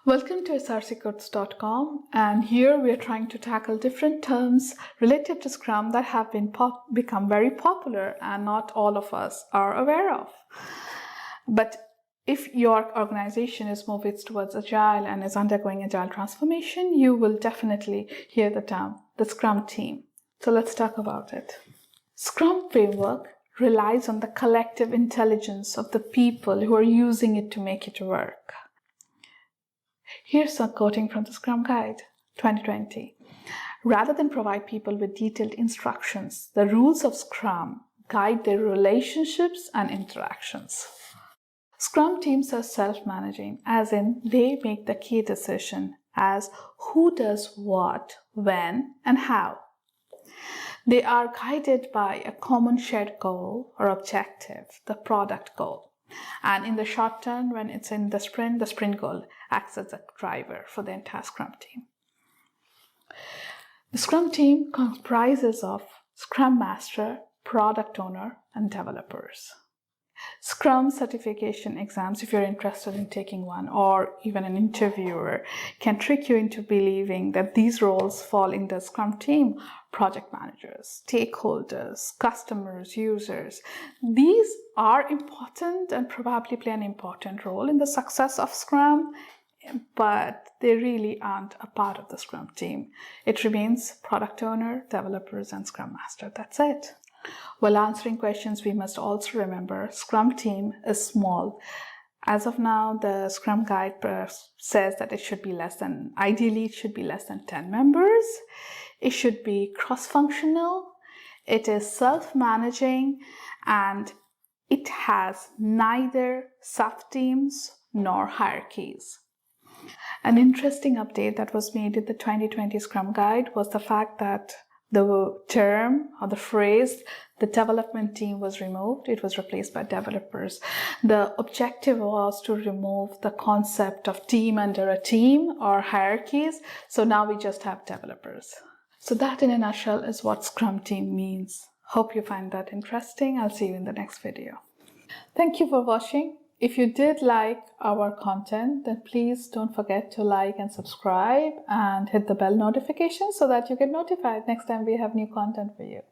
Welcome to SrcCodes.com, and here we are trying to tackle different terms related to Scrum that have become very popular and not all of us are aware of. But if your organization is moving towards Agile and is undergoing Agile transformation, you will definitely hear the term, the Scrum Team. So let's talk about it. Scrum framework relies on the collective intelligence of the people who are using it to make it work. Here's a quoting from the Scrum Guide 2020. Rather than provide people with detailed instructions, the rules of Scrum guide their relationships and interactions. Scrum teams are self-managing, as in they make the key decision as who does what, when, and how. They are guided by a common shared goal or objective, the product goal. And in the short term, when it's in the sprint goal acts as a driver for the entire Scrum team. The Scrum team comprises of Scrum Master, Product Owner, and developers. Scrum Certification exams, if you're interested in taking one, or even an interviewer, can trick you into believing that these roles fall in the Scrum team: project managers, stakeholders, customers, users. These are important and probably play an important role in the success of Scrum, but they really aren't a part of the Scrum team. It remains product owner, developers, and Scrum Master. That's it. While answering questions, we must also remember Scrum team is small. As of now, the Scrum Guide says that it should be ideally it should be less than 10 members. It should be cross-functional. It is self-managing, and it has neither sub-teams nor hierarchies. An interesting update that was made in the 2020 Scrum Guide was the fact that the term or the phrase, the development team, was removed. It was replaced by developers. The objective was to remove the concept of team under a team or hierarchies. So now we just have developers. So that in a nutshell is what Scrum team means. Hope you find that interesting. I'll see you in the next video. Thank you for watching. If you did like our content, then please don't forget to like and subscribe and hit the bell notification so that you get notified next time we have new content for you.